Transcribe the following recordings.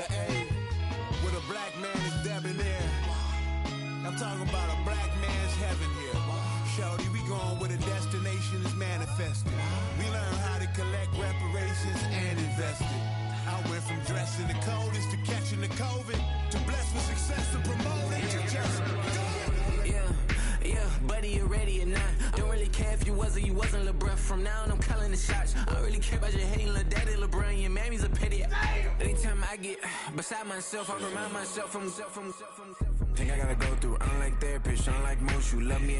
The A with a black man is debonair. I'm talking about a black man's heaven here. Shorty, we going where the destination is manifested. We learn how to collect reparations and invest it. I went from dressing the coldest to catching the COVID to blessed with success to promote it to just go. Yeah, buddy, you ready or not? Don't really care if you was or you wasn't, LeBron. From now on, I'm calling the shots. I don't really care about your hating, little daddy, LeBron. Your mammy's a pity. Anytime I get beside myself, I remind myself from. Think I gotta go through. I don't like therapists, I don't like most. You love me,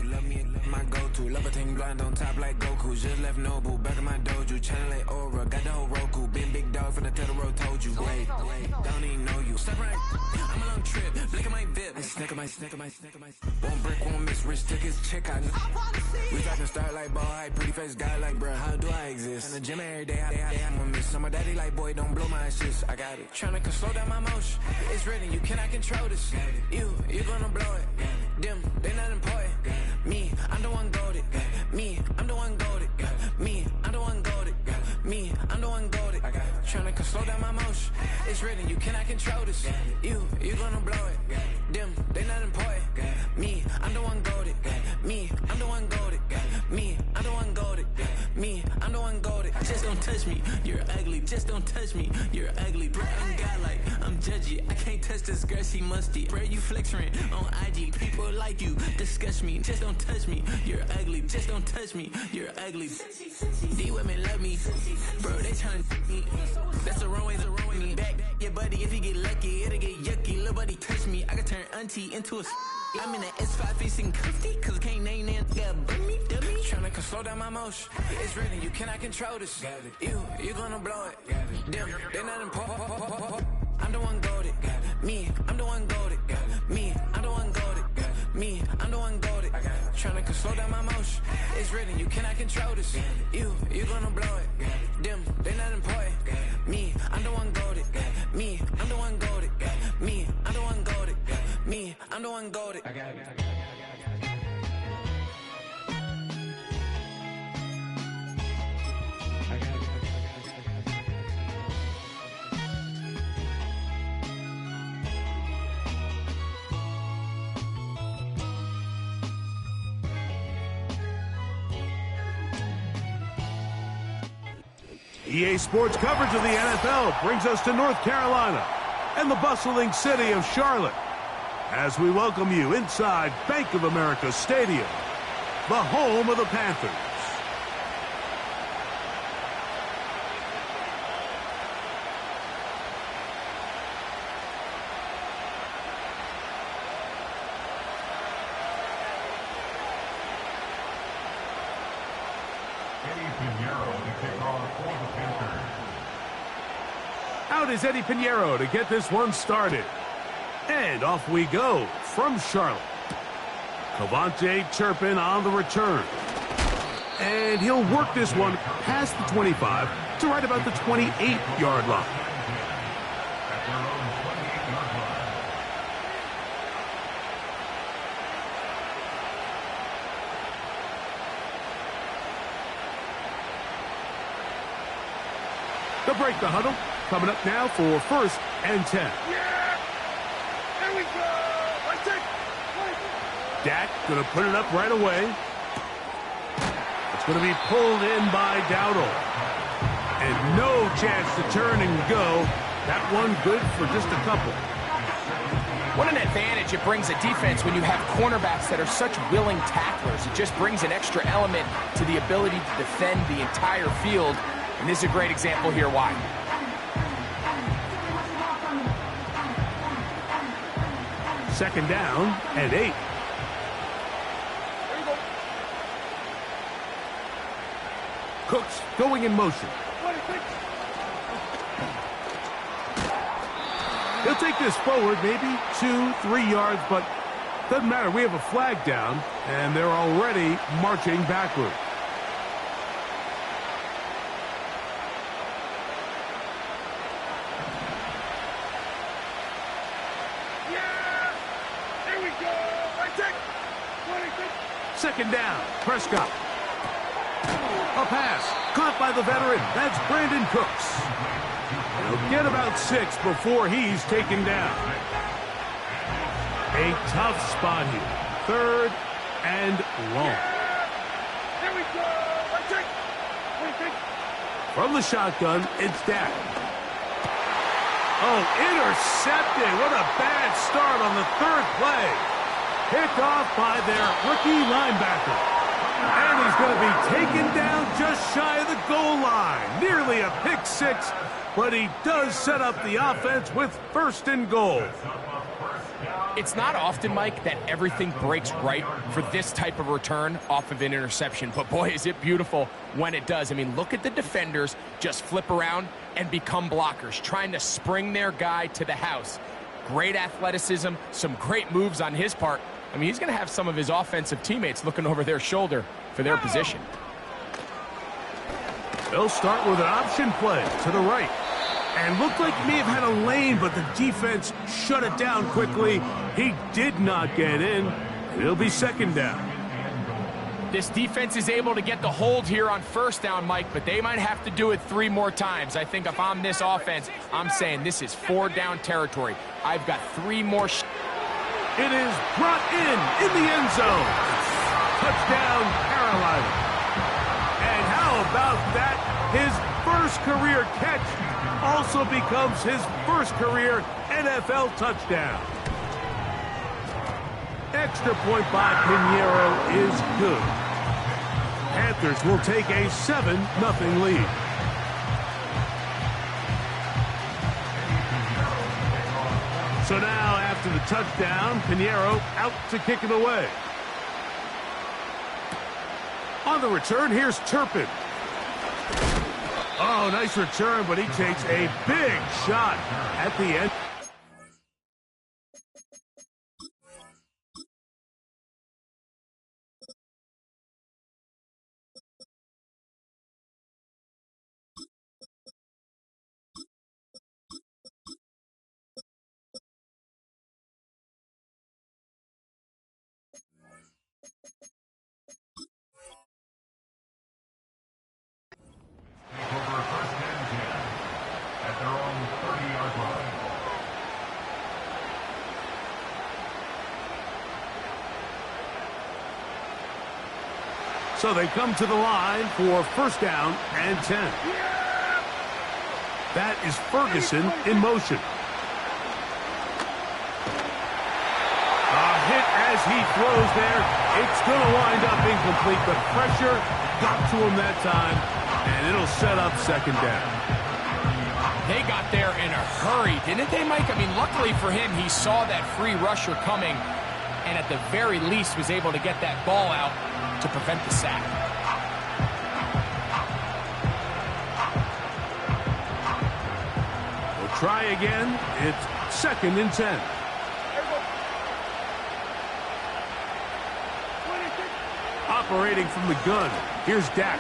my go-to. Love a thing blind on top like Goku. Just left Noble, back in my dojo. Channel like Aura, got the whole Roku. Big dog from the Tether Road told you. Wait, don't even know you. Step right, I'm a long trip. Look at my VIP. I snicker my. One brick, one miss. Rich took his chick out. We talking start like ball high, pretty face guy like bruh. How do I exist? In the gym every day, I'm a miss. I'm a daddy like boy, don't blow my assist. I got it. Tryna slow down my motion. It's written, you cannot control this. You gonna blow it. Them, they not important. Me, I'm the one goated. Me, I'm the one goated. Me, I'm the one goated. Me, I'm the one goated. Tryna slow down my motion. It's written, you cannot control this. You gonna blow it. Them, they not important. Me, I'm the one goated. Me, I'm the one goated. Me, I'm the one goated. Me, I'm the one goated. Just don't touch me, you're ugly. Just don't touch me, you're ugly. Bro, I'm godlike, I'm judgy. I can't touch this girl, she musty. Bro, you flexing on IG. People like you disgust me. Just don't touch me, you're ugly. Just don't touch me, you're ugly. These women love me, bro. They tryna me. That's the wrong way me back. Yeah, buddy, if you get lucky, it'll get yucky. Little buddy touch me, I can turn auntie into a. I'm in the S5 facing cuffy, cause I can't name that. Got dummy. Tryna slow down my motion. It's written, you cannot control this. You gonna blow it. Them, they not important. I'm the one goated. Me, I'm the one goated. Me, I'm the one goated. Me, I'm the one goated. Tryna slow down my motion. It's written, you cannot control this. You gonna blow it. Them, they not important. Me, I'm the one goated. Me, I'm the one goated. Me, I'm the one goated. Me, I'm the one goated. I got it. EA Sports coverage of the NFL brings us to North Carolina and the bustling city of Charlotte as we welcome you inside Bank of America Stadium, the home of the Panthers. Out is Eddie Pinheiro to get this one started. And off we go from Charlotte. Cavante Turpin on the return. And he'll work this one past the 25 to right about the 28-yard line. They'll break the huddle. Coming up now for 1st and 10. Yeah! There we go! Dak going to put it up right away. It's going to be pulled in by Dowdle. And no chance to turn and go. That one good for just a couple. What an advantage it brings a defense when you have cornerbacks that are such willing tacklers. It just brings an extra element to the ability to defend the entire field. And this is a great example here why. Second down and 8. Cooks going in motion. He'll take this forward, maybe 2-3 yards, but doesn't matter. We have a flag down, and they're already marching backward. Second down, Prescott. A pass, caught by the veteran. That's Brandon Cooks. He'll get about 6 before he's taken down. A tough spot here. 3rd and long. Here we go. Let's take. From the shotgun, it's Dak. Oh, intercepted. What a bad start on the 3rd play. Picked off by their rookie linebacker. And he's going to be taken down just shy of the goal line. Nearly a pick 6, but he does set up the offense with 1st and goal. It's not often, Mike, that everything breaks right for this type of return off of an interception. But, boy, is it beautiful when it does. I mean, look at the defenders just flip around and become blockers, trying to spring their guy to the house. Great athleticism, some great moves on his part. I mean, he's going to have some of his offensive teammates looking over their shoulder for their position. They'll start with an option play to the right. And looked like he may have had a lane, but the defense shut it down quickly. He did not get in. It'll be 2nd down. This defense is able to get the hold here on 1st down, Mike, but they might have to do it 3 more times. I think if I'm this offense, I'm saying this is 4-down territory. I've got 3 more. It is brought in the end zone. Touchdown, Carolina. And how about that? His 1st career catch also becomes his 1st career NFL touchdown. Extra point by Pinheiro is good. Panthers will take a 7-0 lead. So now, after the touchdown, Pinheiro out to kick it away. On the return, here's Turpin. Oh, nice return, but he takes a big shot at the end. So they come to the line for 1st down and 10. That is Ferguson in motion. A hit as he throws there. It's going to wind up incomplete. The pressure got to him that time, and it'll set up 2nd down. They got there in a hurry, didn't they, Mike? I mean, luckily for him, he saw that free rusher coming, and at the very least was able to get that ball out to prevent the sack. We'll try again. It's 2nd and 10. Operating from the gun, here's Dak.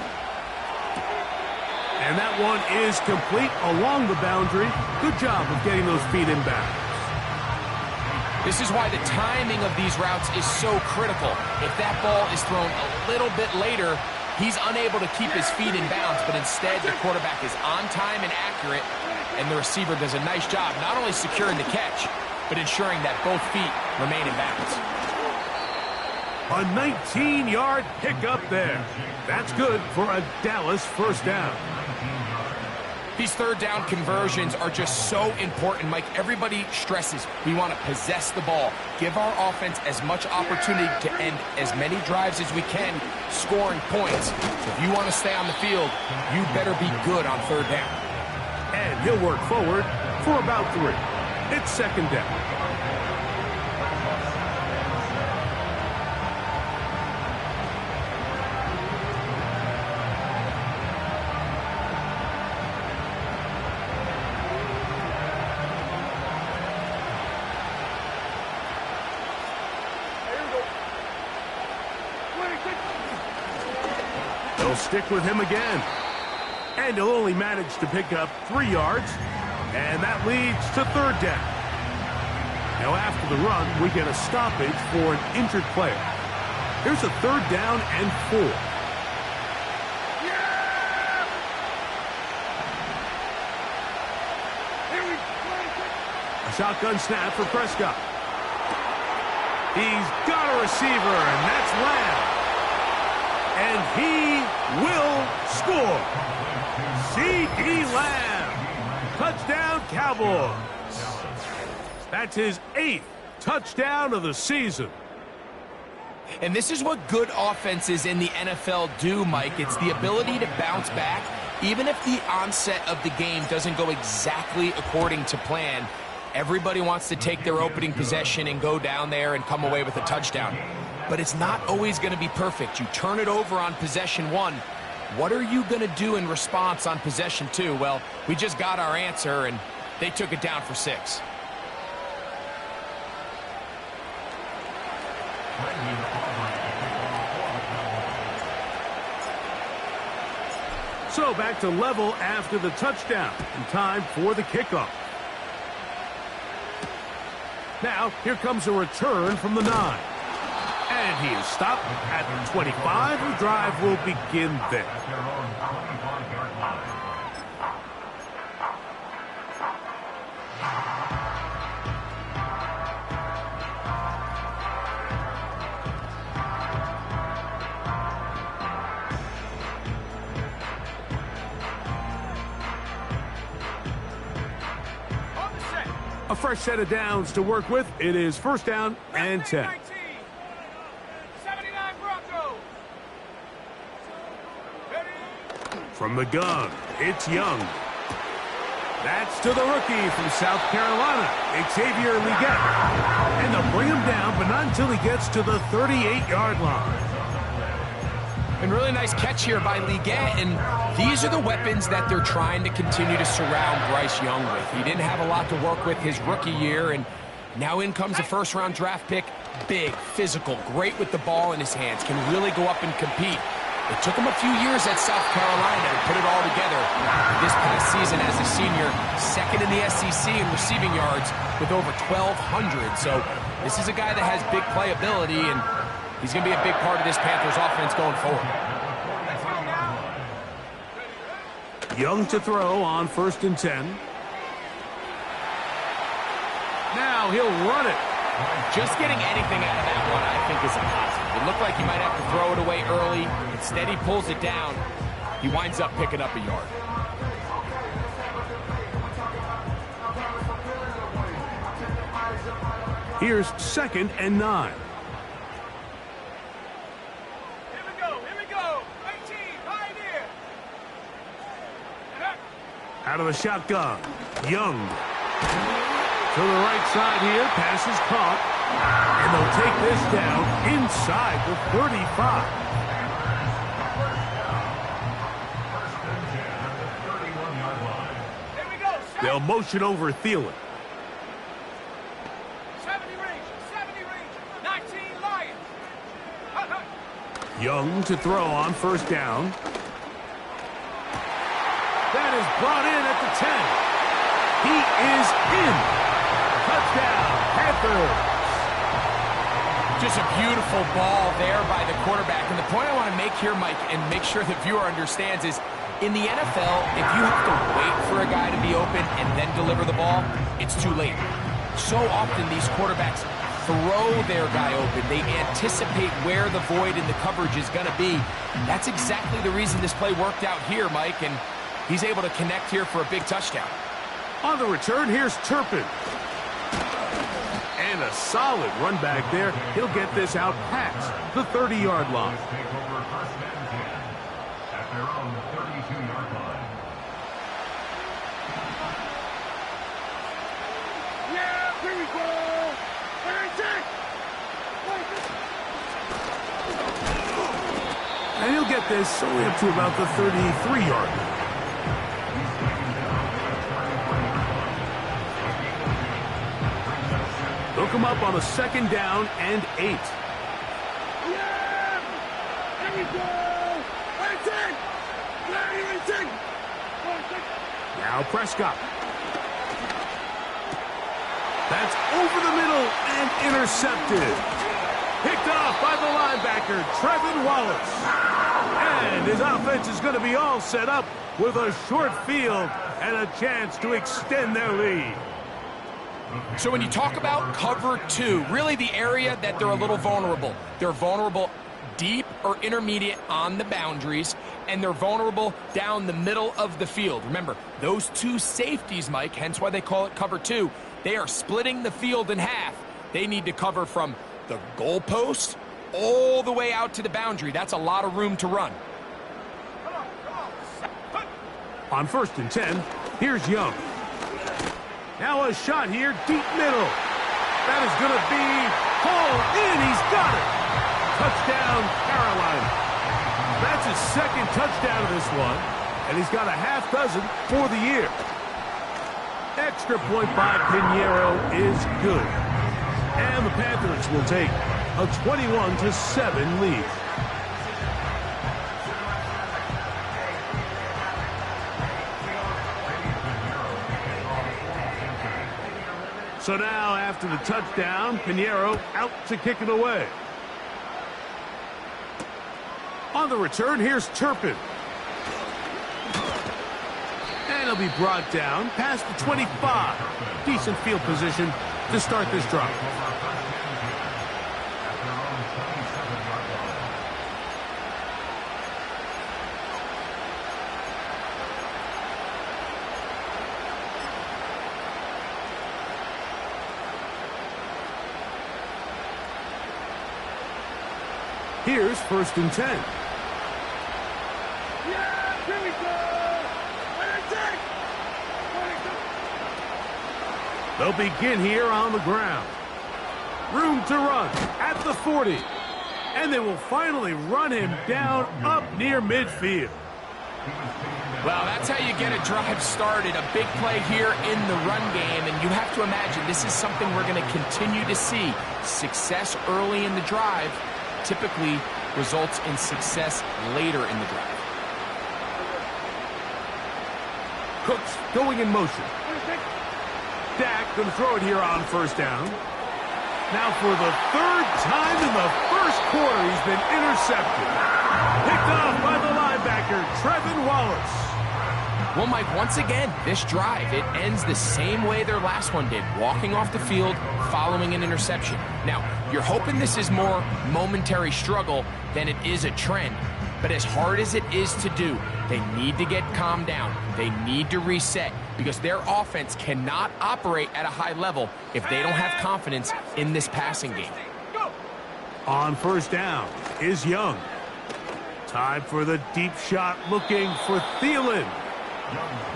And that one is complete along the boundary. Good job of getting those feet in bounds. This is why the timing of these routes is so critical. If that ball is thrown a little bit later, he's unable to keep his feet in bounds, but instead the quarterback is on time and accurate, and the receiver does a nice job not only securing the catch, but ensuring that both feet remain in bounds. A 19-yard pickup there. That's good for a Dallas 1st down. These 3rd down conversions are just so important, Mike. Everybody stresses we want to possess the ball, give our offense as much opportunity to end as many drives as we can, scoring points. So if you want to stay on the field, you better be good on 3rd down. And he'll work forward for about 3. It's 2nd down. They'll stick with him again. And he'll only manage to pick up 3 yards. And that leads to 3rd down. Now after the run, we get a stoppage for an injured player. Here's a 3rd down and 4. shotgun snap for Prescott. He's got a receiver, and that's Lamb. And he will score. C.D. Lamb. Touchdown, Cowboys. That's his 8th touchdown of the season. And this is what good offenses in the NFL do, Mike. It's the ability to bounce back, even if the onset of the game doesn't go exactly according to plan. Everybody wants to take their opening possession and go down there and come away with a touchdown. But it's not always going to be perfect. You turn it over on possession 1. What are you going to do in response on possession 2? Well, we just got our answer, and they took it down for 6. So back to level after the touchdown, and time for the kickoff. Now, here comes a return from the 9. And he is stopped at the 25. The drive will begin there. A fresh set of downs to work with. It is first down and 10. 79 Broncos. From the gun, it's Young. That's to the rookie from South Carolina, Xavier Legette. And they'll bring him down, but not until he gets to the 38-yard line. And really nice catch here by Legette, and these are the weapons that they're trying to continue to surround Bryce Young with. He didn't have a lot to work with his rookie year, and now in comes a first-round draft pick. Big, physical, great with the ball in his hands, can really go up and compete. It took him a few years at South Carolina to put it all together. This past season as a senior, second in the SEC in receiving yards with over 1,200. So this is a guy that has big playability, and he's going to be a big part of this Panthers offense going forward. Young to throw on first and 10. Now he'll run it. Just getting anything out of that one, I think, is a positive. It looked like he might have to throw it away early. Instead, he pulls it down. He winds up picking up a yard. Here's second and 9. Out of the shotgun, Young. To the right side here, pass is caught. And they'll take this down inside the 35. They'll motion over Thielen. 70 range, 19 Lions. Young to throw on first down. That is brought in at the 10. He is in. Touchdown, Panthers. Just a beautiful ball there by the quarterback. And the point I want to make here, Mike, and make sure the viewer understands is, in the NFL, if you have to wait for a guy to be open and then deliver the ball, it's too late. So often these quarterbacks throw their guy open. They anticipate where the void in the coverage is going to be. That's exactly the reason this play worked out here, Mike, and he's able to connect here for a big touchdown. On the return, here's Turpin. And a solid run back there. He'll get this out past the 30-yard line. Yeah, here we go. And he'll get this only up to about the 33-yard line. They'll come up on a second down and 8. Yeah! Here we go! Now Prescott. That's over the middle and intercepted. Picked off by the linebacker, Trevin Wallace. And his offense is going to be all set up with a short field and a chance to extend their lead. So when you talk about cover two, really the area that they're a little vulnerable. They're vulnerable deep or intermediate on the boundaries, and they're vulnerable down the middle of the field. Remember, those two safeties, Mike, hence why they call it cover two, they are splitting the field in half. They need to cover from the goalpost all the way out to the boundary. That's a lot of room to run. On 1st and 10, here's Young. Now a shot here, deep middle. That is going to be hauled in. He's got it. Touchdown, Carolina. That's his second touchdown of this one, and he's got a half dozen for the year. Extra point by Pinheiro is good. And the Panthers will take a 21-7 lead. So now, after the touchdown, Pinheiro out to kick it away. On the return, here's Turpin. And he'll be brought down past the 25. Decent field position to start this drive. Here's 1st and 10. Yeah, here we go. They'll begin here on the ground. Room to run at the 40. And they will finally run him down up near midfield. Well, that's how you get a drive started. A big play here in the run game, and you have to imagine this is something we're going to continue to see. Success early in the drive typically results in success later in the drive. Cooks going in motion. Dak going to throw it here on 1st down. Now for the 3rd time in the 1st quarter, he's been intercepted. Picked off by the linebacker, Trevin Wallace. Well, Mike, once again, this drive, it ends the same way their last one did, walking off the field following an interception. Now, you're hoping this is more momentary struggle than it is a trend, but as hard as it is to do, they need to get calmed down. They need to reset because their offense cannot operate at a high level if they don't have confidence in this passing game. On 1st down is Young. Time for the deep shot, looking for Thielen.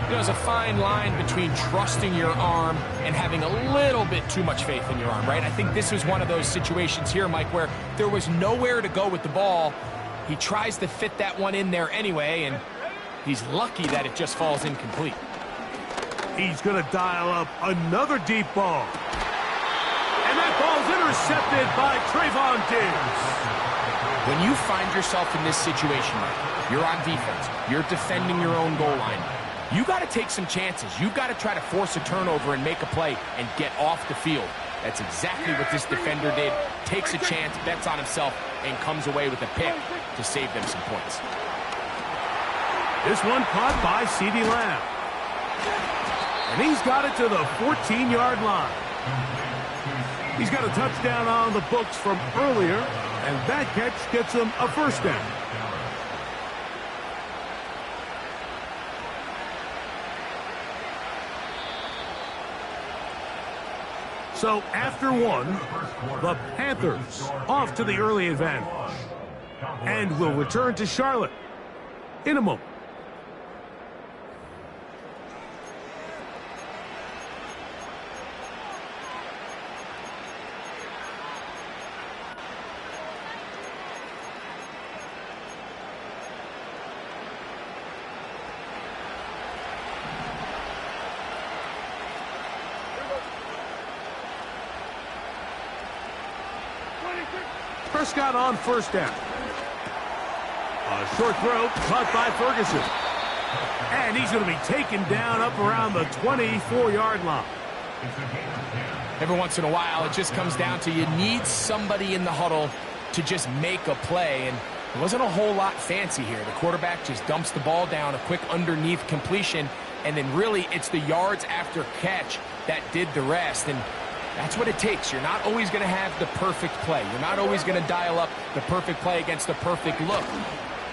There's a fine line between trusting your arm and having a little bit too much faith in your arm, right? I think this was one of those situations here, Mike, where there was nowhere to go with the ball. He tries to fit that one in there anyway, and he's lucky that it just falls incomplete. He's going to dial up another deep ball. And that ball's intercepted by Trayvon Diggs. When you find yourself in this situation, you're on defense, you're defending your own goal line, you got to take some chances. You've got to try to force a turnover and make a play and get off the field. That's exactly what this defender did. Takes a chance, bets on himself, and comes away with a pick to save them some points. This one caught by CeeDee Lamb. And he's got it to the 14-yard line. He's got a touchdown on the books from earlier, and that catch gets him a 1st down. So after one, the Panthers off to the early advantage. And will return to Charlotte in a moment. Prescott on 1st down. A short throw caught by Ferguson. And he's going to be taken down up around the 24-yard line. Every once in a while, it just comes down to you need somebody in the huddle to just make a play. And it wasn't a whole lot fancy here. The quarterback just dumps the ball down, a quick underneath completion, and then really it's the yards after catch that did the rest. And that's what it takes. You're not always going to have the perfect play. You're not always going to dial up the perfect play against the perfect look.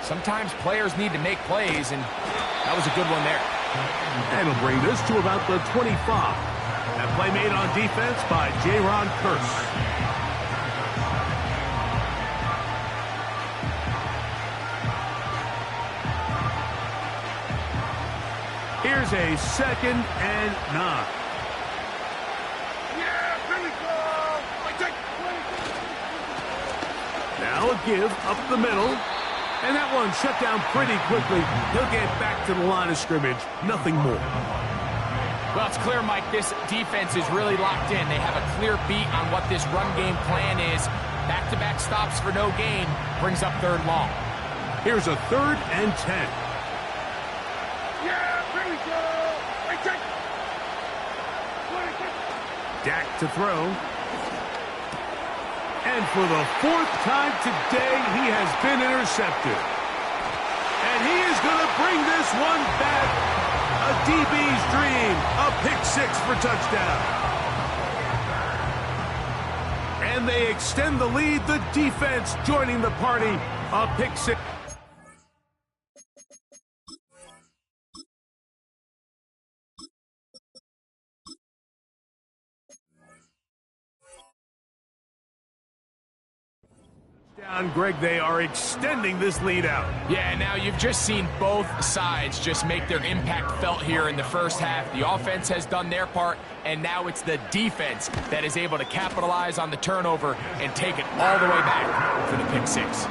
Sometimes players need to make plays, and that was a good one there. That'll bring this to about the 25. That play made on defense by J-Ron Curse. Here's a 2nd and 9. Now a give up the middle. And that one shut down pretty quickly. He'll get back to the line of scrimmage. Nothing more. Well, it's clear, Mike, this defense is really locked in. They have a clear beat on what this run game plan is. Back-to-back stops for no gain brings up 3rd long. Here's a 3rd and 10. Yeah, here we go. Dak to throw. And for the 4th time today, he has been intercepted. And he is going to bring this one back. A DB's dream. A pick-6 for touchdown. And they extend the lead. The defense joining the party. A pick-6. Greg, they are extending this lead out. Yeah, now you've just seen both sides just make their impact felt here in the first half. The offense has done their part, and now it's the defense that is able to capitalize on the turnover and take it all the way back for the pick-6.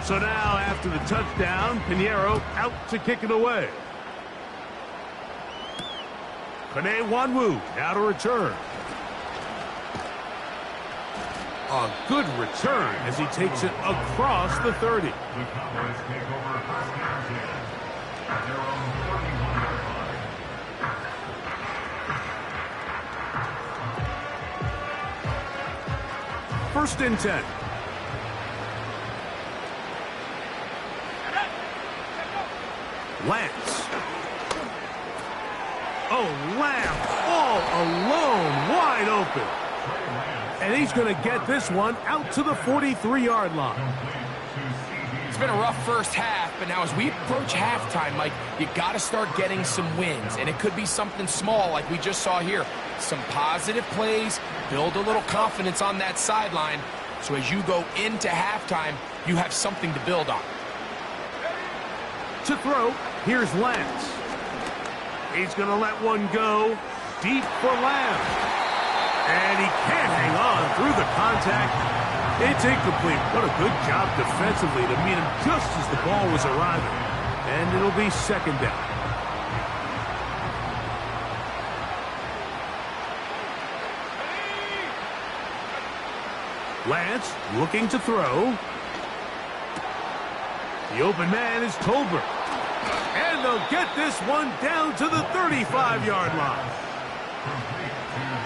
So now, after the touchdown, Pinheiro out to kick it away. Kene Nwanwu now to return. A good return as he takes it across the 30. First and 10. Lance. Oh, Lamb all alone, wide open. And he's going to get this one out to the 43-yard line. It's been a rough first half, but now as we approach halftime, Mike, you got to start getting some wins. And it could be something small like we just saw here. Some positive plays, build a little confidence on that sideline. So as you go into halftime, you have something to build on. To throw, here's Lance. He's going to let one go deep for Lamb. And he can't hang on through the contact. It's incomplete. What a good job defensively to meet him just as the ball was arriving. And it'll be 2nd down. Lance looking to throw. The open man is Tolbert. And they'll get this one down to the 35-yard line.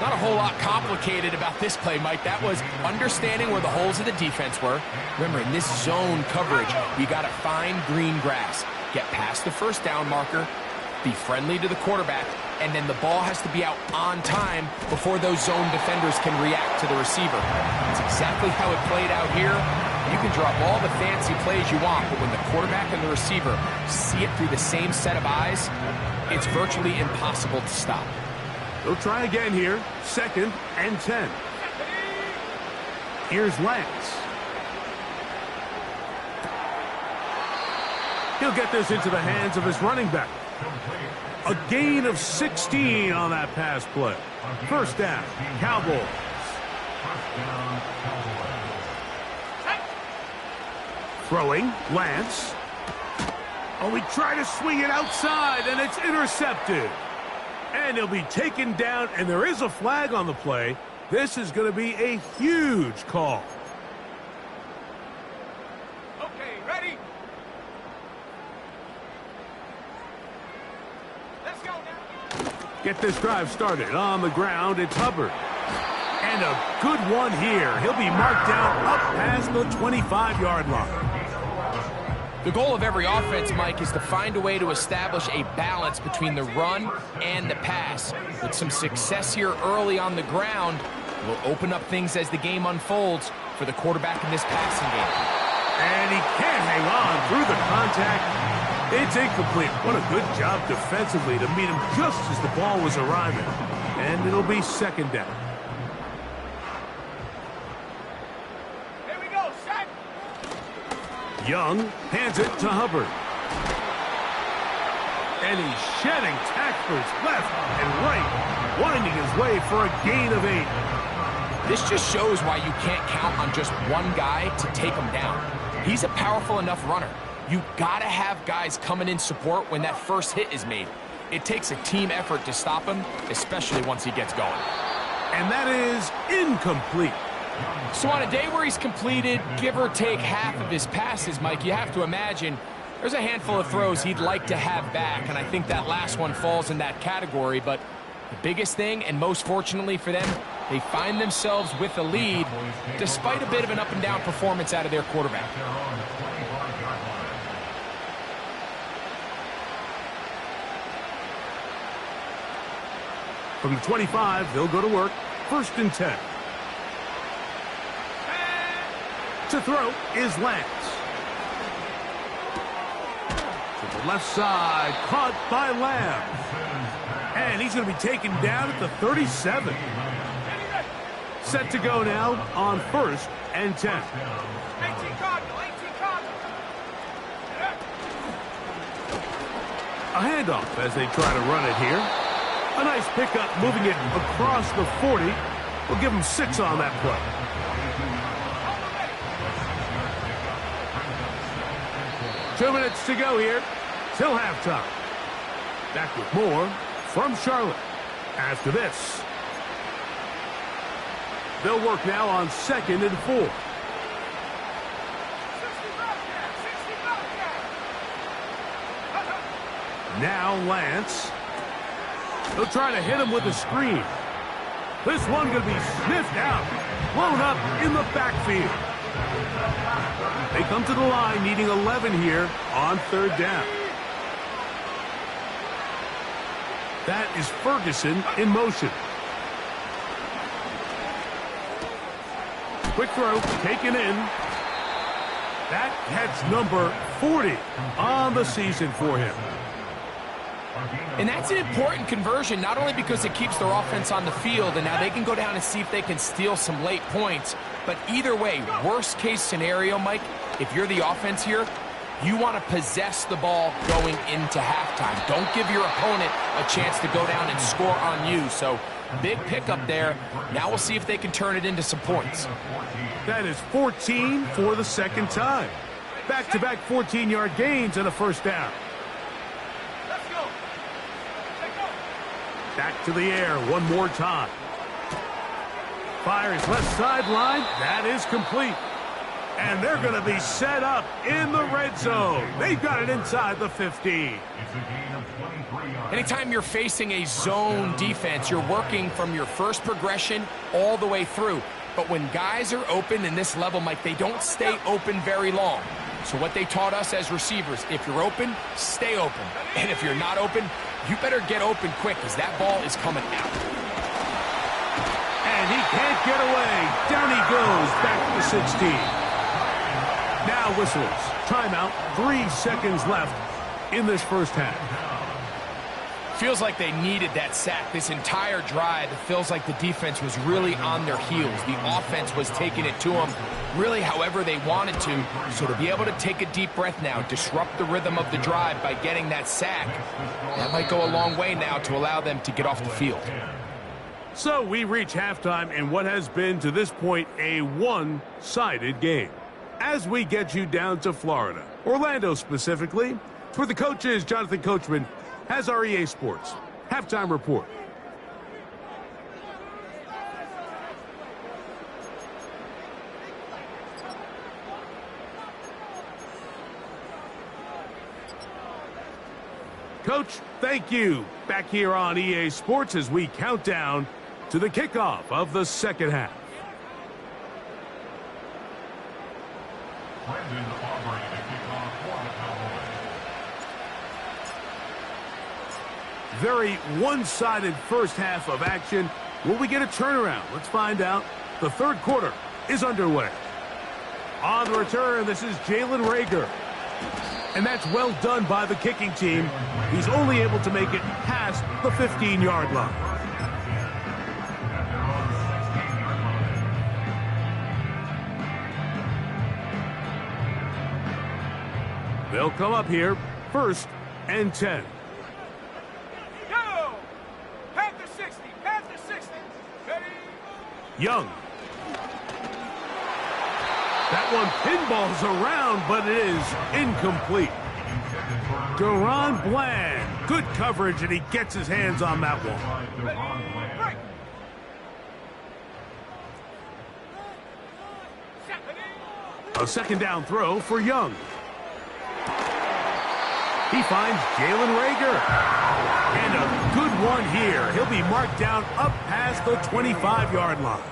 Not a whole lot complicated about this play, Mike. That was understanding where the holes of the defense were. Remember, in this zone coverage, you got to find green grass. Get past the first down marker, be friendly to the quarterback, and then the ball has to be out on time before those zone defenders can react to the receiver. That's exactly how it played out here. You can drop all the fancy plays you want, but when the quarterback and the receiver see it through the same set of eyes, it's virtually impossible to stop. They'll try again here. 2nd and 10. Here's Lance. He'll get this into the hands of his running back. A gain of 16 on that pass play. First down, Cowboys. Throwing, Lance. Oh, we try to swing it outside, and it's intercepted. And he'll be taken down, and there is a flag on the play. This is going to be a huge call. Okay, ready? Let's go now. Get this drive started on the ground. It's Hubbard. And a good one here. He'll be marked down up past the 25-yard line. The goal of every offense, Mike, is to find a way to establish a balance between the run and the pass. With some success here early on the ground, will open up things as the game unfolds for the quarterback in this passing game. And he can't hang on through the contact. It's incomplete. What a good job defensively to meet him just as the ball was arriving. And it'll be second down. Here we go, set. Young hands it to Hubbard. And he's shedding tacklers left and right, winding his way for a gain of 8. This just shows why you can't count on just one guy to take him down. He's a powerful enough runner. You gotta have guys coming in support when that first hit is made. It takes a team effort to stop him, especially once he gets going. And that is incomplete. So on a day where he's completed, give or take half of his passes, Mike, you have to imagine there's a handful of throws he'd like to have back, and I think that last one falls in that category. But the biggest thing, and most fortunately for them, they find themselves with the lead despite a bit of an up-and-down performance out of their quarterback. From the 25, they'll go to work. 1st and 10. To throw is Lance. To the left side, caught by Lamb. And he's going to be taken down at the 37. Set to go now on 1st and 10. 18 Cardinal, 18 Cardinal. A handoff as they try to run it here. A nice pickup moving it across the 40. We'll give him 6 on that play. Two minutes to go here. Till halftime. Back with more from Charlotte. After this, they'll work now on 2nd and 4. 60 Now Lance. They'll try to hit him with a screen. This one going to be sniffed out. Blown up in the backfield. They come to the line needing 11 here on 3rd down. That is Ferguson in motion. Quick throw, taken in. That gets number 40 on the season for him. And that's an important conversion, not only because it keeps their offense on the field, and now they can go down and see if they can steal some late points. But either way, worst case scenario, Mike, if you're the offense here, you want to possess the ball going into halftime. Don't give your opponent a chance to go down and score on you. So big pickup there. Now we'll see if they can turn it into some points. That is 14 for the 2nd time. Back-to-back 14-yard gains and a 1st down. Let's go. Let's go. Back to the air one more time. Fires left sideline. That is complete. And they're going to be set up in the red zone. They've got it inside the 15. Anytime you're facing a zone defense, you're working from your first progression all the way through. But when guys are open in this level, Mike, they don't stay open very long. So what they taught us as receivers, if you're open, stay open. And if you're not open, you better get open quick because that ball is coming out. And he can't get away. Down he goes back to 16. Now whistles. Timeout. 3 seconds left in this 1st half. Feels like they needed that sack this entire drive. It feels like the defense was really on their heels. The offense was taking it to them really however they wanted to. So to be able to take a deep breath now, disrupt the rhythm of the drive by getting that sack, that might go a long way now to allow them to get off the field. So we reach halftime in what has been to this point a one-sided game. As we get you down to Florida, Orlando specifically, where the coach is Jonathan Coachman, has our EA Sports halftime report. Coach, thank you. Back here on EA Sports as we count down to the kickoff of the second half. Very one-sided first half of action. Will we get a turnaround? Let's find out. The third quarter is underway. On the return, this is Jalen Reagor. And that's well done by the kicking team. He's only able to make it past the 15-yard line. They'll come up here, 1st and 10. Go! Panther 60, Panther 60. Ready? Young. That one pinballs around, but it is incomplete. Deron Bland. Good coverage, and he gets his hands on that one. Break. A second down throw for Young. He finds Jalen Reagor. And a good one here. He'll be marked down up past the 25-yard line.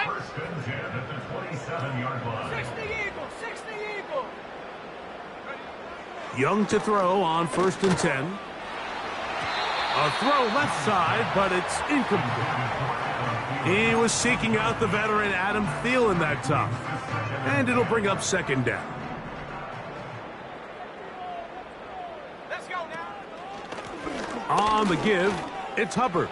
First and 10 at the 27-yard line. 60 Eagle, 60 Eagle. Young to throw on 1st and 10. A throw left side, but it's incomplete. He was seeking out the veteran Adam Thielen that time. And it'll bring up 2nd down. Let's go now. On the give, it's Hubbard.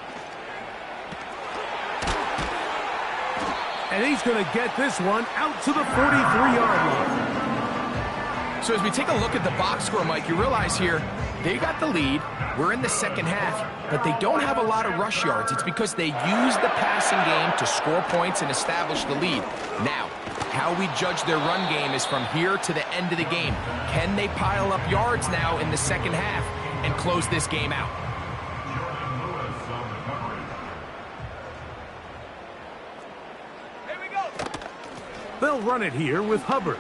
And he's going to get this one out to the 43-yard line. So as we take a look at the box score, Mike, you realize here, they got the lead. We're in the second half, but they don't have a lot of rush yards. It's because they use the passing game to score points and establish the lead. Now, how we judge their run game is from here to the end of the game. Can they pile up yards now in the second half and close this game out? Here we go. They'll run it here with Hubbard.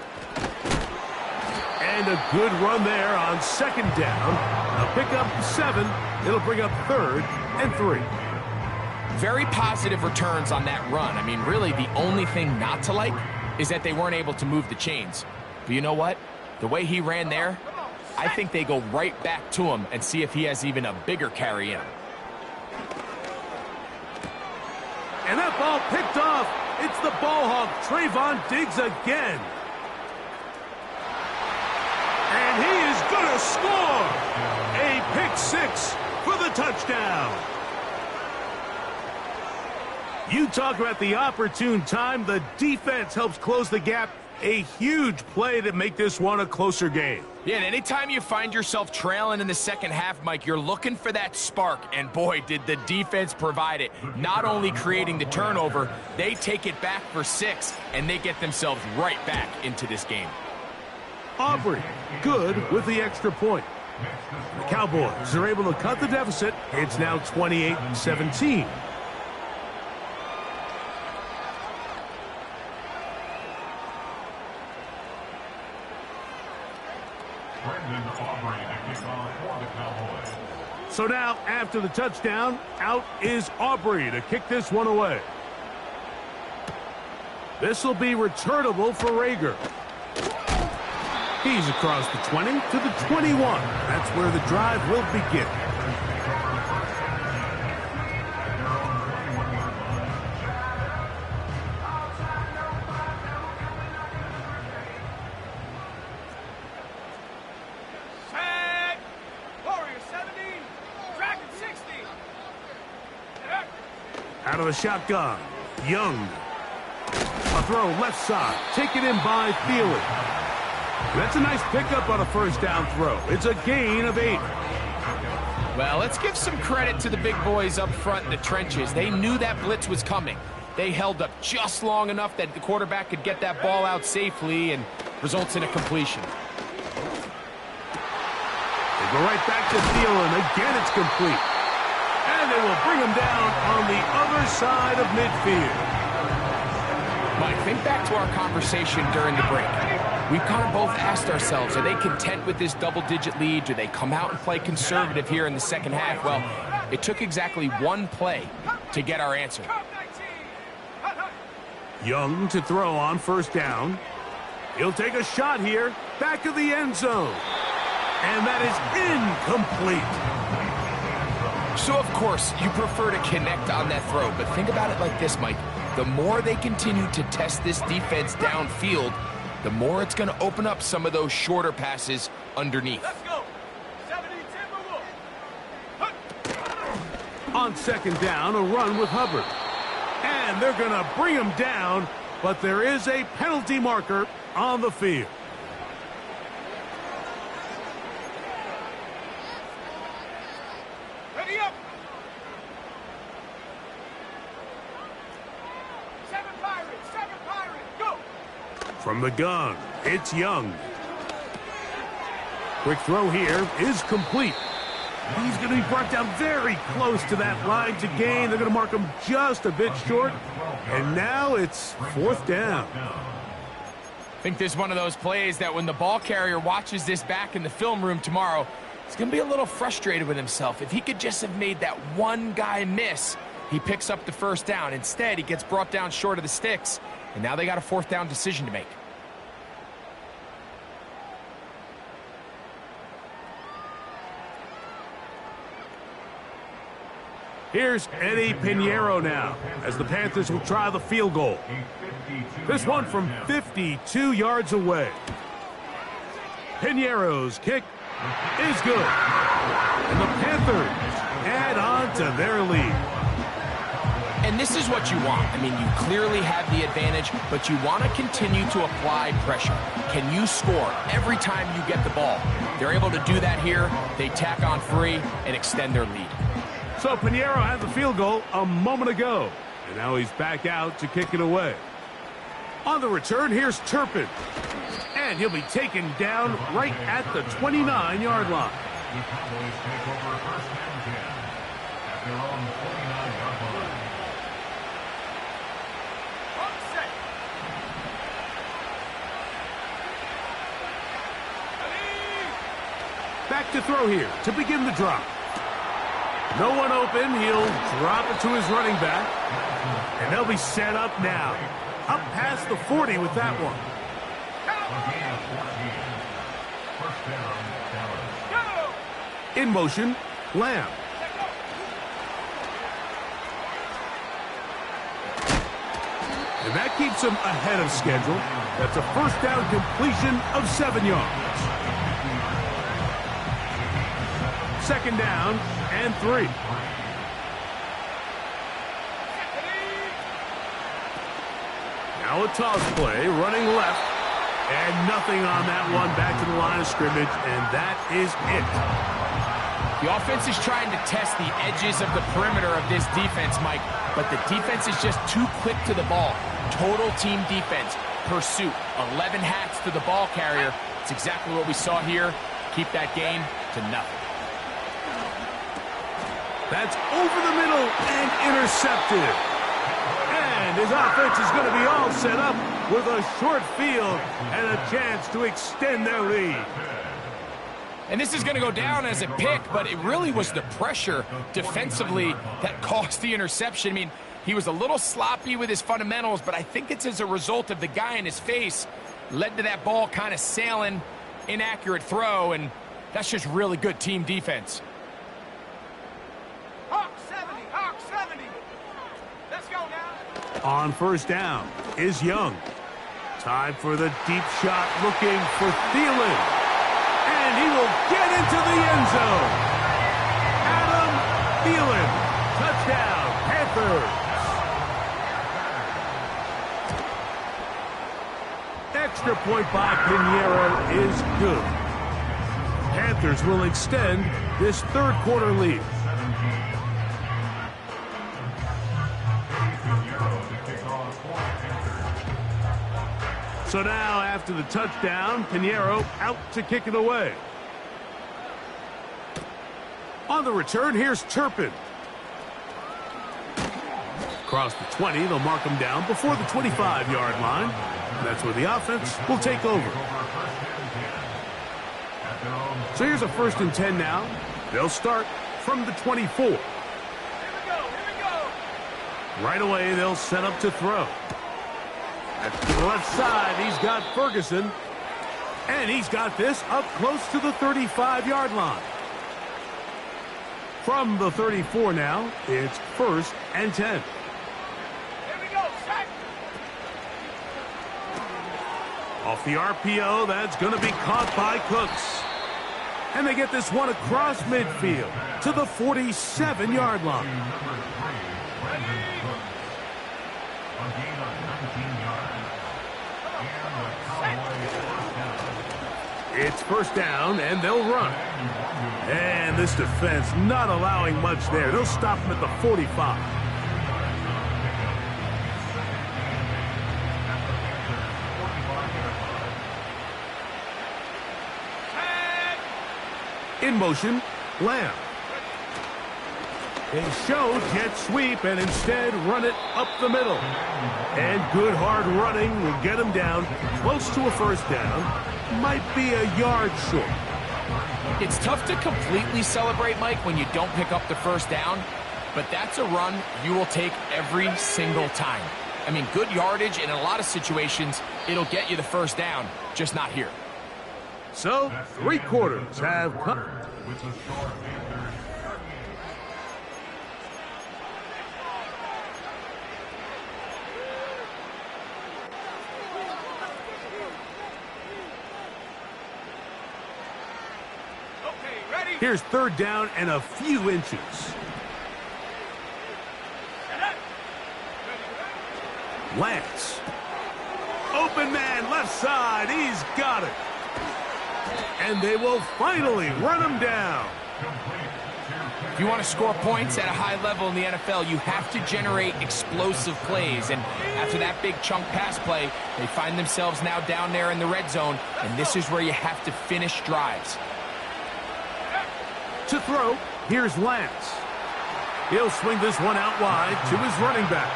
And a good run there on 2nd down. A pickup 7. It'll bring up 3rd and 3. Very positive returns on that run. I mean, really, the only thing not to like is that they weren't able to move the chains. But you know what? The way he ran there, I think they go right back to him and see if he has even a bigger carry in him. And that ball picked off. It's the ball hawk, Trayvon Diggs again. And he is going to score. A pick 6 for the touchdown. You talk about the opportune time. The defense helps close the gap. A huge play to make this one a closer game. Yeah, and anytime you find yourself trailing in the second half, Mike, you're looking for that spark. And boy, did the defense provide it. Not only creating the turnover, they take it back for 6, and they get themselves right back into this game. Aubrey, good with the extra point. The Cowboys are able to cut the deficit. It's now 28-17. So now, after the touchdown, out is Aubrey to kick this one away. This will be returnable for Reagor. He's across the 20 to the 21. That's where the drive will begin. Set. Warrior 70. Dragon 60. Out of the shotgun, Young. A throw left side, taken in by Thielen. That's a nice pickup on a first down throw. It's a gain of 8. Well, let's give some credit to the big boys up front in the trenches. They knew that blitz was coming. They held up just long enough that the quarterback could get that ball out safely and results in a completion. They go right back to Thielen. Again, it's complete. And they will bring him down on the other side of midfield. Mike, think back to our conversation during the break. we've kind of both asked ourselves, are they content with this double-digit lead? Do they come out and play conservative here in the second half? Well, it took exactly one play to get our answer. Young to throw on first down. He'll take a shot here, back of the end zone. And that is incomplete. So, of course, you prefer to connect on that throw, but think about it like this, Mike. The more they continue to test this defense downfield, the more it's going to open up some of those shorter passes underneath. Let's go. 70 Timberwolves. On second down, a run with Hubbard. And they're going to bring him down, but there is a penalty marker on the field. Ready up. 7 Pirates, go. From the gun, it's Young. Quick throw here is complete. He's going to be brought down very close to that line to gain. They're going to mark him just a bit short. And now it's fourth down. I think this is one of those plays that when the ball carrier watches this back in the film room tomorrow, he's going to be a little frustrated with himself. If he could just have made that one guy miss, he picks up the first down. Instead, he gets brought down short of the sticks, and now they got a fourth down decision to make. Here's Eddie Pinheiro now, as the Panthers will try the field goal. This one from 52 yards away. Pinheiro's kick is good. And the Panthers add on to their lead. And this is what you want. I mean, you clearly have the advantage, but you want to continue to apply pressure. Can you score every time you get the ball? They're able to do that here. They tack on free and extend their lead. So Pinheiro had the field goal a moment ago, and now he's back out to kick it away. On the return, here's Turpin, and he'll be taken down right at the 29-yard line. The Cowboys take over first and 10 at their own 49-yard line. Back to throw here to begin the drop. No one open. He'll drop it to his running back. And they'll be set up now. Up past the 40 with that one. In motion, Lamb. And that keeps him ahead of schedule. That's a first down completion of 7 yards. Second down and 3. Now a toss play, running left. And nothing on that one, back to the line of scrimmage, and that is it. The offense is trying to test the edges of the perimeter of this defense, Mike, but the defense is just too quick to the ball. Total team defense, pursuit, 11 hats to the ball carrier. It's exactly what we saw here. Keep that game to nothing. That's over the middle and intercepted. And his offense is going to be all set up with a short field and a chance to extend their lead. And this is going to go down as a pick, but it really was the pressure defensively that caused the interception. I mean, he was a little sloppy with his fundamentals, but I think it's as a result of the guy in his face led to that ball kind of sailing, inaccurate throw, and that's just really good team defense. Hawk 70. Let's go now. On first down is Young. Time for the deep shot, looking for Thielen. And he will get into the end zone. Adam Thielen. Touchdown, Panthers. Extra point by Pinheiro is good. Panthers will extend this third quarter lead. So now, after the touchdown, Pinheiro out to kick it away. On the return, here's Turpin. Across the 20, they'll mark him down before the 25-yard line. That's where the offense will take over. So here's a 1st and 10 now. They'll start from the 24. Here we go. Right away, they'll set up to throw. To the left side, he's got Ferguson. And he's got this up close to the 35-yard line. From the 34 now, it's 1st and 10. Here we go, set. Off the RPO, that's going to be caught by Cooks. And they get this one across midfield to the 47-yard line. It's 1st down, and they'll run. And this defense not allowing much there. They'll stop him at the 45. In motion, Lamb. They show jet sweep and instead run it up the middle. And good hard running will get him down close to a 1st down. Might be a yard short. It's tough to completely celebrate, Mike, when you don't pick up the 1st down, but that's a run you will take every single time. I mean, good yardage, and in a lot of situations, it'll get you the 1st down, just not here. So, 3 quarters have come. Here's 3rd down and a few inches. Lance. Open man, left side. He's got it. And they will finally run him down. If you want to score points at a high level in the NFL, you have to generate explosive plays. And after that big chunk pass play, they find themselves now down there in the red zone. And this is where you have to finish drives. To throw, here's Lance. He'll swing this one out wide to his running back.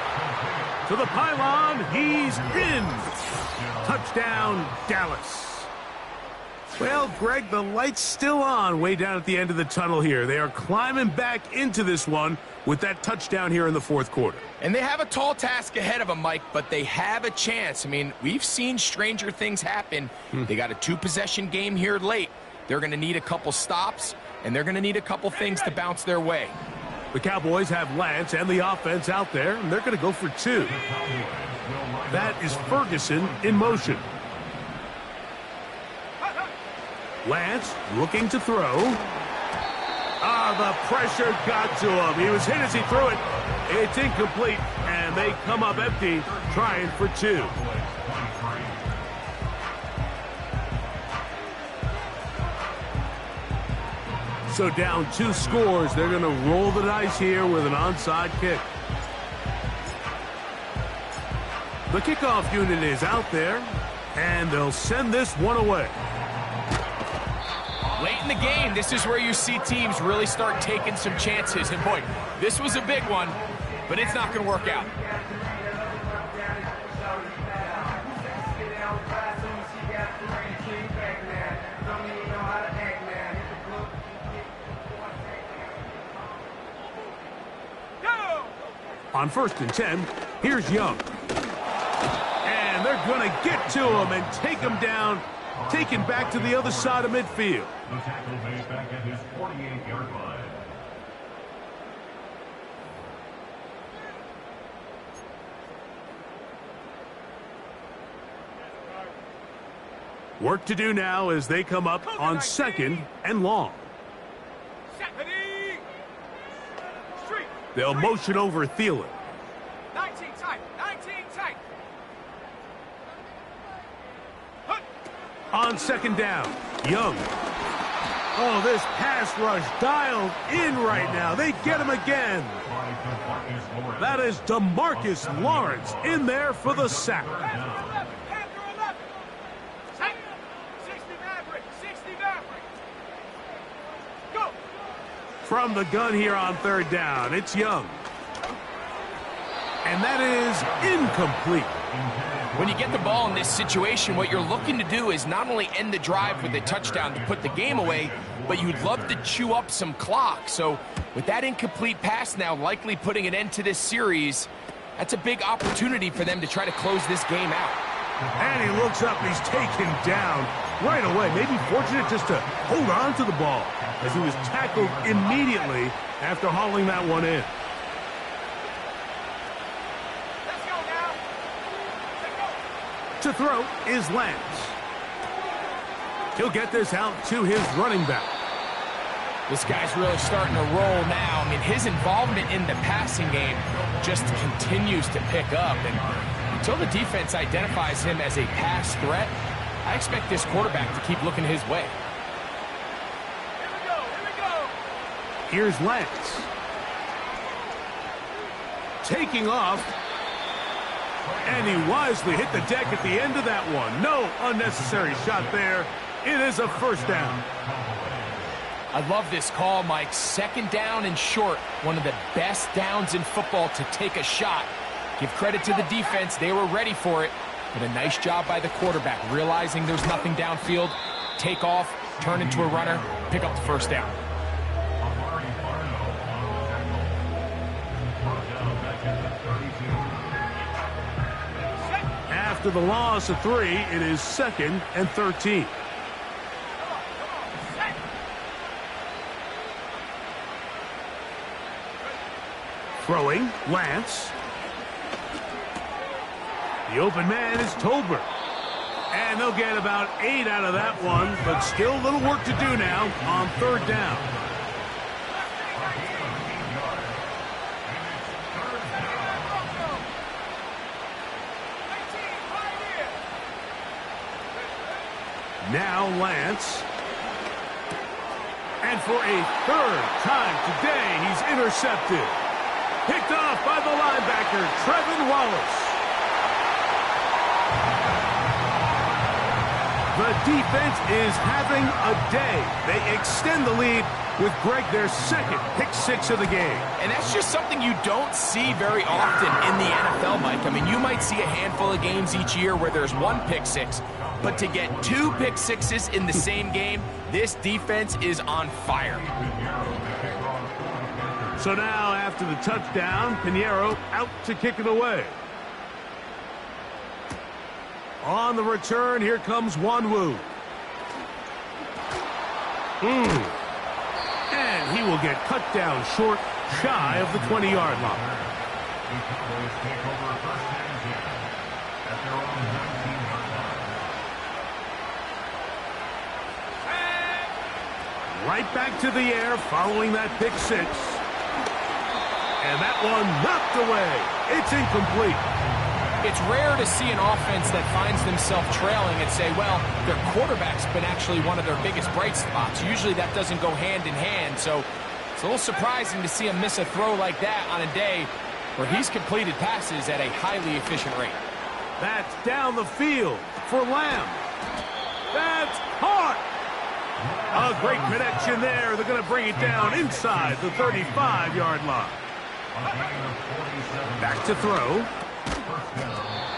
To the pylon, he's in. Touchdown, Dallas. Well, Greg, the light's still on way down at the end of the tunnel here. They are climbing back into this one with that touchdown here in the 4th quarter. And they have a tall task ahead of them, Mike, but they have a chance. I mean, we've seen stranger things happen. They got a 2-possession game here late. They're going to need a couple stops, and they're going to need a couple things to bounce their way. The Cowboys have Lance and the offense out there, and they're going to go for 2. That is Ferguson in motion. Lance looking to throw. The pressure got to him. He was hit as he threw it. It's incomplete, and they come up empty, trying for 2. So down 2 scores, they're going to roll the dice here with an onside kick. The kickoff unit is out there, and they'll send this one away. Late in the game, this is where you see teams really start taking some chances. And boy, this was a big one, but it's not going to work out. On 1st and 10, here's Young. And they're going to get to him and take him down, taken back to the other side of midfield. The tackle made back at his 48-yard line. Work to do now as they come up on 2nd and long. They'll motion over Thielen. 19 tight, 19 tight. On 2nd down, Young. Oh, this pass rush dialed in right now. They get him again. That is DeMarcus Lawrence in there for the sack. From the gun here on 3rd down, it's Young. And that is incomplete. When you get the ball in this situation, what you're looking to do is not only end the drive with a touchdown to put the game away, but you'd love to chew up some clock. So with that incomplete pass now likely putting an end to this series, that's a big opportunity for them to try to close this game out. And he looks up, he's taken down right away. Maybe fortunate just to hold on to the ball as he was tackled immediately after hauling that one in. To throw is Lance. He'll get this out to his running back. This guy's really starting to roll now. I mean, his involvement in the passing game just continues to pick up. And until the defense identifies him as a pass threat, I expect this quarterback to keep looking his way. Here's Lance. Taking off. And he wisely hit the deck at the end of that one. No unnecessary shot there. It is a first down. I love this call, Mike. Second down and short. One of the best downs in football to take a shot. Give credit to the defense. They were ready for it. But a nice job by the quarterback, realizing there's nothing downfield. Take off, turn into a runner, pick up the first down. After the loss of 3, it is 2nd and 13. Throwing, Lance. The open man is Tolbert. And they'll get about 8 out of that one, but still a little work to do now on 3rd down. Now Lance. And for a 3rd time today, he's intercepted. Picked off by the linebacker, Trevin Wallace. The defense is having a day. They extend the lead with Greg, their 2nd pick 6 of the game. And that's just something you don't see very often in the NFL, Mike. I mean, you might see a handful of games each year where there's 1 pick 6. But to get 2 pick 6s in the same game, this defense is on fire. So now, after the touchdown, Pinheiro out to kick it away. On the return, here comes Wanwu. And he will get cut down short, shy of the 20-yard line. Right back to the air following that pick 6. And that one knocked away. It's incomplete. It's rare to see an offense that finds themselves trailing and say, well, their quarterback's been actually one of their biggest bright spots. Usually that doesn't go hand in hand, so it's a little surprising to see him miss a throw like that on a day where he's completed passes at a highly efficient rate. That's down the field for Lamb. That's caught. A great connection there. They're going to bring it down inside the 35-yard line. Back to throw.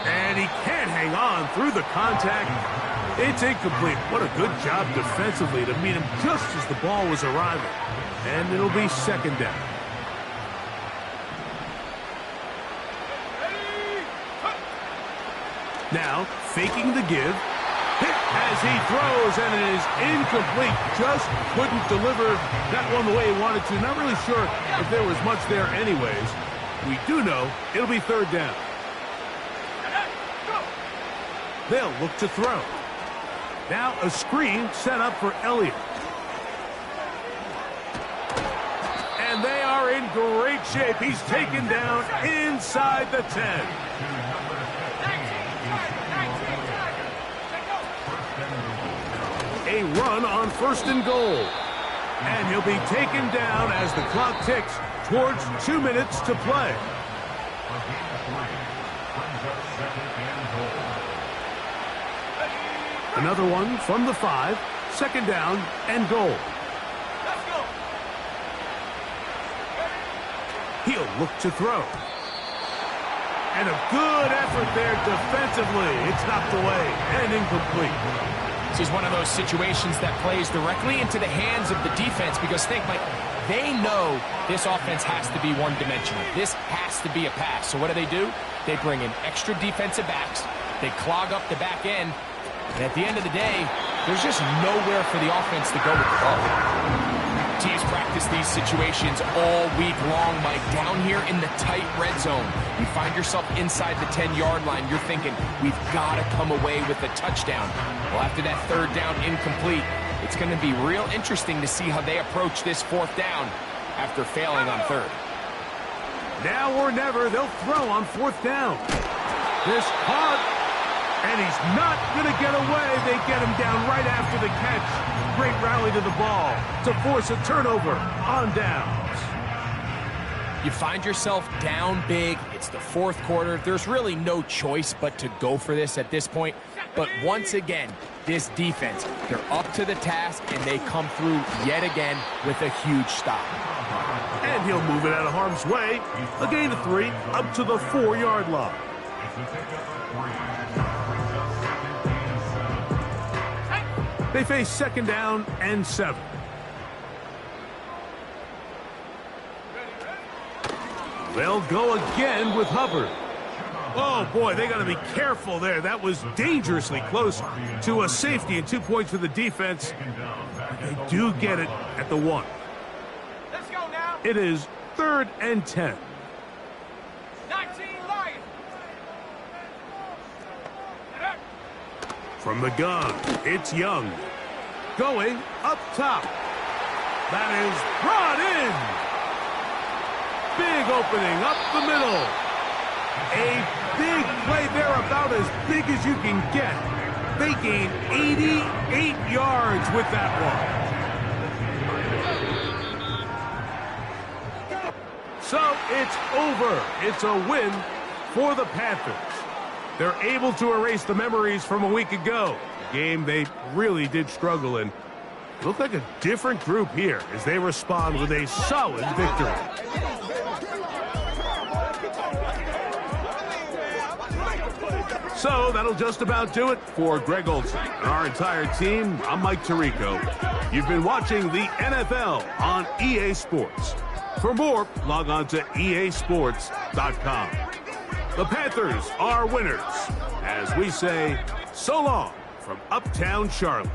And he can't hang on through the contact. It's incomplete. What a good job defensively to meet him just as the ball was arriving. And it'll be 2nd down. Now, faking the give. Hit as he throws, and it is incomplete. Just couldn't deliver that one the way he wanted to. Not really sure if there was much there anyways. We do know it'll be 3rd down. They'll look to throw. Now a screen set up for Elliott. And they are in great shape. He's taken down inside the 10. A run on 1st and goal. And he'll be taken down as the clock ticks towards 2 minutes to play. Another one from the 5. 2nd down and goal. He'll look to throw. And a good effort there defensively. It's knocked away and incomplete. This is one of those situations that plays directly into the hands of the defense because think, Mike, they know this offense has to be one-dimensional. This has to be a pass. So what do? They bring in extra defensive backs. They clog up the back end. And at the end of the day, there's just nowhere for the offense to go with the ball. Teams practice these situations all week long, Mike. Down here in the tight red zone, you find yourself inside the 10-yard line. You're thinking, we've got to come away with a touchdown. Well, after that third down incomplete, it's going to be real interesting to see how they approach this fourth down after failing on third. Now or never, they'll throw on fourth down. This caught, and he's not going to get away. They get him down right after the catch. Great rally to the ball to force a turnover on downs. You find yourself down big. It's the fourth quarter. There's really no choice but to go for this at this point. But once again, this defense, they're up to the task, and they come through yet again with a huge stop. And he'll move it out of harm's way. A gain of 3 up to the 4-yard line. They face second down and 7. They'll go again with Hubbard. Oh, boy, they got to be careful there. That was dangerously close to a safety and 2 points for the defense. They do get it at the 1. Let's go now. It is 3rd and 10. 19 Lions. From the gun, it's Young. Going up top. That is brought in. Big opening up the middle. A big play there, about as big as you can get. They gain 88 yards with that one. So it's over. It's a win for the Panthers. They're able to erase the memories from a week ago. A game they really did struggle in. Look like a different group here as they respond with a solid victory. So that'll just about do it for Greg Olson and our entire team. I'm Mike Tirico. You've been watching the NFL on EA Sports. For more, log on to easports.com. The Panthers are winners, as we say, so long from Uptown Charlotte.